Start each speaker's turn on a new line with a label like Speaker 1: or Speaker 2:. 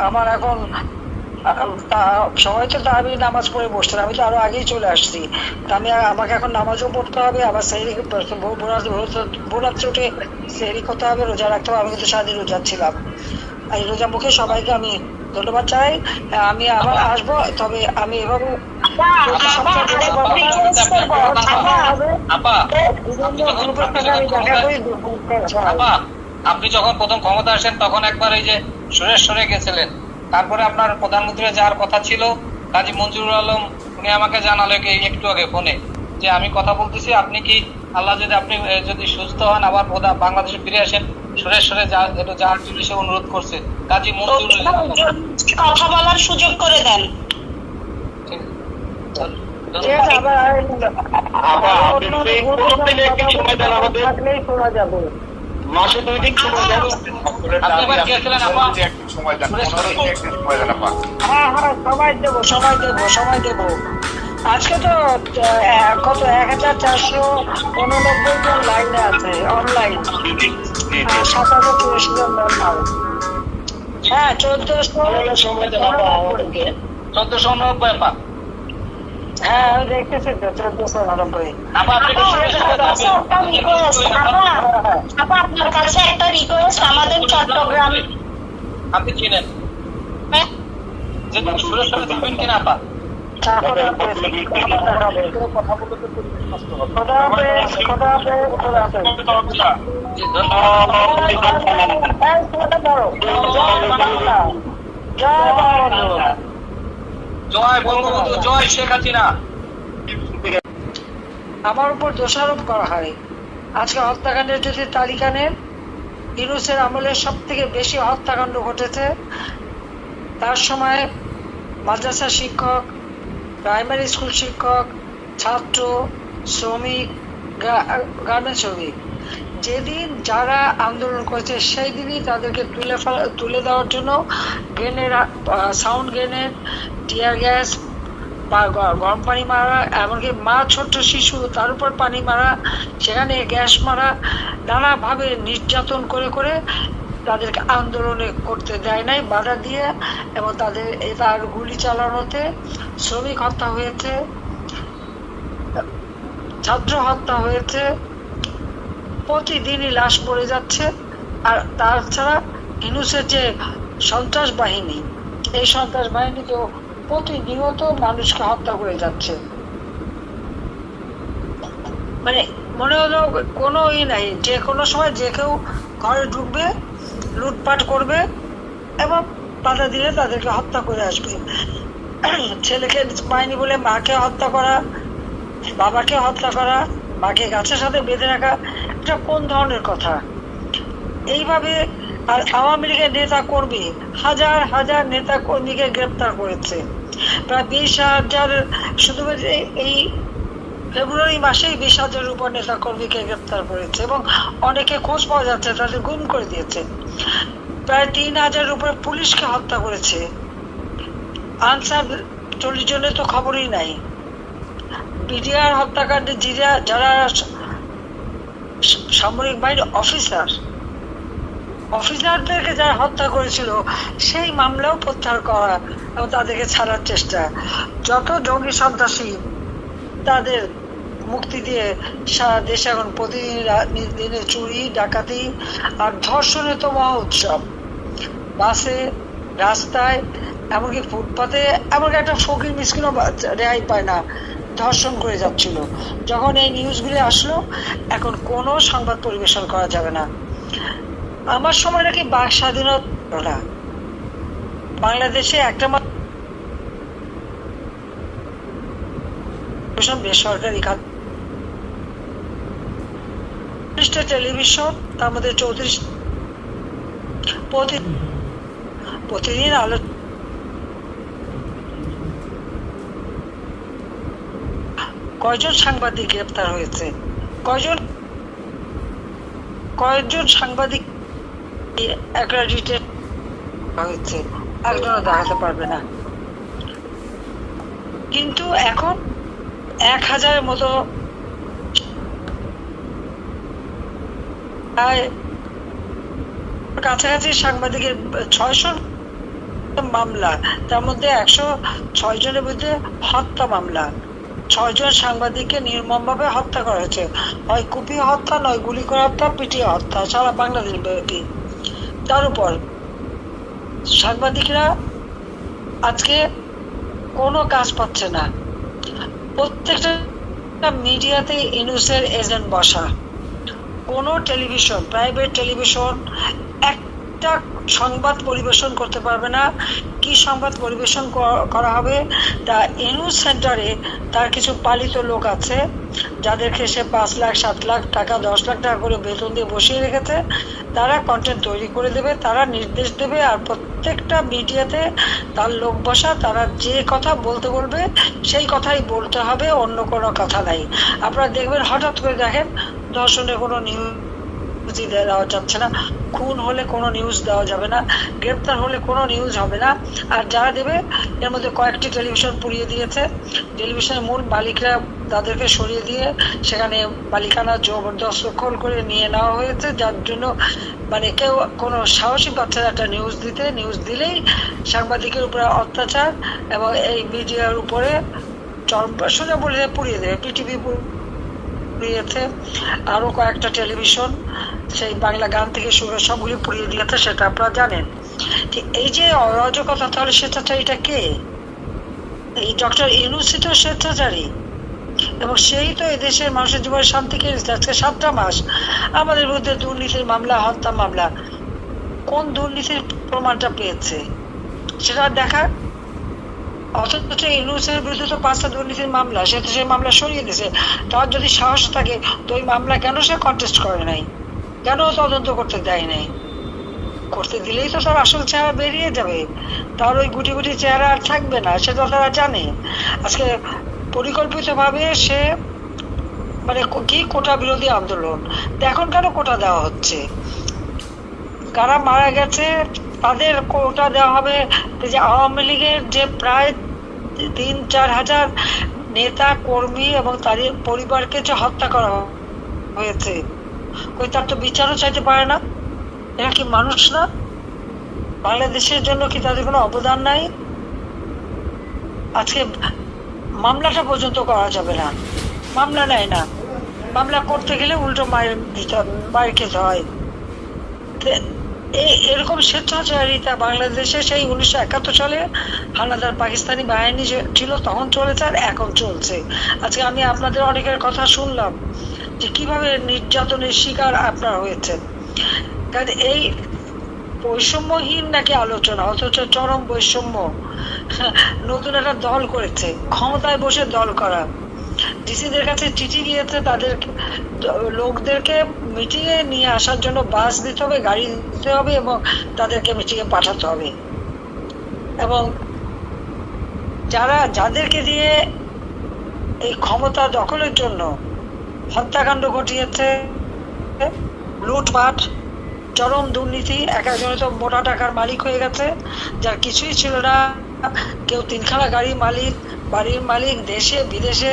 Speaker 1: আমার এখন সবাই তো আমি নামাজ পড়ে বসতেন, আমি তো আরো আগেই চলে আসছি। তা আমাকে এখন নামাজও পড়তে হবে, আবার সেহরি ভোরাত্রে উঠে সেহরি করতে হবে, রোজা রাখতে হবে। আমি কিন্তু সারাদিন রোজা ছিলাম। এই রোজা মুখে সবাইকে আমি ধন্যবাদ চাই। আমি আবার আসবো, তবে আমি এভাবে
Speaker 2: আপনি যখন প্রথম ক্ষমতা আসেন তখন একবার এই যে সরে গেছিলেন, তারপরে আপনার প্রধানমন্ত্রী যাওয়ার কথা ছিল কাজী মঞ্জুরুল আলম, উনি আমাকে জানালো একটু আগে ফোনে যে আমি কথা বলতেছি, আপনি কি আল্লাহ যদি আপনি যদি সুস্থ হন আবার বাংলাদেশে ফিরে আসেন, সরে যাওয়ার জন্য সে অনুরোধ করছে। কাজী মঞ্জুরুল
Speaker 3: কথা বলার সুযোগ করে দেন।
Speaker 1: মাসে 2 দিন সময় দেন, সময় দেব। আজকে তো কত 1489 জন লাইনে আছে অনলাইন, 7084 জন নর্মাল। হ্যাঁ
Speaker 2: 1490
Speaker 1: হ্যাঁ আমি দেখতেছি তো 1490।
Speaker 3: আপনার কাছে একটা রিকোয়েস্ট, আমাদের চট্টগ্রাম
Speaker 2: আপনি চিনেন যে সুরে থাকবেন কিনা আপা? জয় বঙ্গবন্ধু, জয় শেখ হাসিনা।
Speaker 1: আমার উপর দোষারোপ করা হয়। আজকে হত্যাকাণ্ডের যদি তালিকা নেন, ইউনূসের আমলে সব থেকে বেশি হত্যাকাণ্ড ঘটেছে। তার সময় মাদ্রাসা শিক্ষক, প্রাইমারি স্কুল শিক্ষক, ছাত্র, শ্রমিক, গার্মেন্টস শ্রমিক, যেদিন যারা আন্দোলন করেছে সেই দিনই তাদেরকে তুলে দেওয়ার জন্য সাউন্ড গ্রেনেড, টিয়ার গ্যাস বা গরম পানি মারা, এমনকি ছোট্ট শিশু তার উপর পানি মারা, সেখানে গ্যাস মারা, নানাভাবে নির্যাতন করে তাদেরকে আন্দোলনে করতে দেয় নাই, বাধা দিয়ে, এবং তার গুলি চালানোতে শ্রমিক হত্যা হয়েছে, ছাত্র হত্যা হয়েছে, প্রতিদিনই লাশ পড়ে যাচ্ছে। আর তাছাড়া ইউনূসের যে সন্ত্রাস বাহিনী, এই সন্ত্রাস বাহিনী তো প্রতিনিয়ত মানুষকে হত্যা করে যাচ্ছে। মানে মনে হলো কোনো নাই, যে কোনো সময় যে কেউ ঘরে ঢুকবে, লুটপাট করবে এবং বাধা দিলে তাদেরকে হত্যা করে আসবে। ছেলেকে পায়নি বলে মাকে হত্যা করা, বাবাকে হত্যা করা, মাকে গাছের সাথে বেঁধে রাখা, এটা কোন ধরনের কথা? এইভাবে আর আওয়ামী লীগের নেতা কর্মী হাজার হাজার নেতা কর্মীকে গ্রেপ্তার করেছে। প্রায় 20,000, শুধু এই ফেব্রুয়ারি মাসেই 20,000-এর উপর নেতা কর্মীকে গ্রেপ্তার করেছে, এবং অনেকে খোঁজ পাওয়া যাচ্ছে, তাদের গুম করে দিয়েছে। প্রায় 3,000-এর উপরে পুলিশকে হত্যা করেছে। আনসার 40 জনের তো খবরই নাই। বিডিআর হত্যাকাণ্ডে যারা সামরিক বাহিনীর অফিসারদেরকে যারা হত্যা করেছিল, সেই মামলাও প্রত্যাহার করা এবং তাদেরকে ছাড়ার চেষ্টা। যত জঙ্গি সন্ত্রাসী তাদের মুক্তি দিয়ে সারা দেশে এখন প্রতিদিন দিনে চুরি, ডাকাতি আর ধর্ষণের তো মহা উৎসব। বাসে, রাস্তায়, এমনকি ফুটপাতে, এমনকি একটা ফকির মিসকিনও রেহাই পায় না, ধর্ষণ করে যাচ্ছিল। যখন এই নিউজগুলি আসলো, এখন কোনো সংবাদ পরিবেশন করা যাবে না। আমার সময় নাকি বাক স্বাধীনতা না, বাংলাদেশে একটা বেসরকারি খাত, টেলিভিশন, তার মধ্যে 34 প্রতিদিন কয়জন সাংবাদিক গ্রেপ্তার হয়েছে, কয়জন সাংবাদিক অ্যাক্রেডিটেড হয়েছে, একজনও দেখাতে পারবে না। কিন্তু এখন 1000-এর মতো কাছাকাছি সাংবাদিকের 600 মামলা, তার মধ্যে 106 জনের বিরুদ্ধে হত্যা মামলা। 6 জন সাংবাদিককে নির্মমভাবে হত্যা করা হয়েছে, হয় কুপিয়ে হত্যা, নয় গুলি করে হত্যা, পিটিয়ে হত্যা, সারা বাংলাদেশ ব্যাপী। তার উপর সাংবাদিকরা আজকে কোনো কাজ পাচ্ছে না, প্রত্যেকটা মিডিয়াতে ইউনূসের এজেন্ট বসা। কোনো টেলিভিশন, প্রাইভেট টেলিভিশন একটা সংবাদ পরিবেশন করতে পারবে না। কি সংবাদ পরিবেশন করা হবে? তা ইউনূস সেন্টারে তার কিছু পালিত লোক আছে, যাদেরকে সে 5 লাখ 7 লাখ টাকা 10 লাখ টাকা করে বেতন দিয়ে বসিয়ে রেখেছে। তারা কন্টেন্ট তৈরি করে দেবে, তারা নির্দেশ দেবে, আর প্রত্যেকটা মিডিয়াতে তার লোক বসা। তারা যে কথা বলতে বলবে সেই কথাই বলতে হবে, অন্য কোনো কথা নাই। আপনারা দেখবেন, হঠাৎ করে দেখেন ধর্ষণের কোনো নিউজ দেওয়া যাচ্ছে না, খুন হলে কোনো নিউজ দেওয়া যাবে না, গ্রেপ্তার হলে কোনো নিউজ হবে না। আর যারা দেবে, এর মধ্যে কয়েকটি টেলিভিশন পুড়িয়ে দিয়েছে। টেলিভিশনের মূল মালিকরা তাদেরকে সরিয়ে দিয়ে সেখানে মালিকানা জবরদখল করে নিয়ে নেওয়া হয়েছে, যার জন্য মানে কেউ কোনো সাহসী পাচ্ছে না একটা নিউজ দিতে। নিউজ দিলেই সাংবাদিকের উপরে অত্যাচার এবং এই মিডিয়ার উপরে সোজা বলে পুড়িয়ে দেবে। পিটিভি পুড়িয়েছে, আরো কয়েকটা টেলিভিশন, সেই বাংলা গান থেকে শুরু সবগুলি পুড়িয়ে দিয়েছে, সেটা আপনারা জানেন। ঠিক এই যে অরাজকতা, তাহলে স্বেচ্ছাচারীটা কে? এই ডক্টর ইউনূসই তো স্বেচ্ছাচারী, এবং সেই তো এই দেশের মানুষের জীবনের শান্তি কেড়েছে। আজকে 7টা মাস আমাদের বিরুদ্ধে দুর্নীতির মামলা, হত্যা মামলা। কোন দুর্নীতির প্রমাণটা পেয়েছে সেটা দেখা। অথচ ইউনূসের বিরুদ্ধে তো 5টা দুর্নীতির মামলা, সে তো সেই মামলা সরিয়ে দিয়েছে। তার যদি সাহস থাকে তো ওই মামলা কেন সে কন্টেস্ট করে নাই, কেন তদন্ত করতে দেয় নাই? করতে দিলেই তো তার আসল চেহারা বেরিয়ে যাবে, তার ওই গুটি গুটি চেহারা আর থাকবে না, সেটা তারা জানে। আজকে পরিকল্পিতভাবে সে মানে কি কোটা বিরোধী আন্দোলন। এখন কেন কোটা দেওয়া হচ্ছে? কারা মারা গেছে তাদের কোটা দেওয়া হবে। যে আওয়ামী লীগের যে প্রায় 3-4 হাজার নেতা কর্মী এবং তাদের পরিবারকে যে হত্যা করা হয়েছে, ওই তার তো বিচারও চাইতে পারে না। এরা কি মানুষ না? বাংলাদেশের জন্য কি তাদের কোনো অবদান নাই? আজকে মামলাটা পর্যন্ত করা যাবে না, মামলা নেয় না। মামলা করতে গেলে উল্টো মায়ের খেতে হয়। এরকম স্বেচ্ছাচারিতা বাংলাদেশে সেই 1971 সালে হানাদার পাকিস্তানি বাহিনী ছিল তখন চলেছে, আর এখন চলছে। আজকে আমি আপনাদের অনেকের কথা শুনলাম যে কিভাবে নির্যাতনের শিকার আপনারা হয়েছেন। কারণ এই বৈষম্যহীন নাকি আলোচনা, অথচ চরম বৈষম্য। নতুন একটা দল করেছে, ক্ষমতায় বসে দল করা। ডিসিদের কাছে চিঠি গিয়েছে, তাদের লোকদেরকে মিটিংয়ে নিয়ে আসার জন্য বাস দিতে হবে, গাড়ি দিতে হবে, এবং তাদেরকে মিটিংয়ে পাঠাতে হবে। এবং যাদেরকে দিয়ে এই ক্ষমতা দখলের জন্য হত্যাকাণ্ড ঘটিয়েছে, লুটপাট, চরম দুর্নীতি, এক একজনে তো মোটা টাকার মালিক হয়ে গেছে, যার কিছুই ছিল না। কেউ 3খানা গাড়ির মালিক, বাড়ির মালিক, দেশে বিদেশে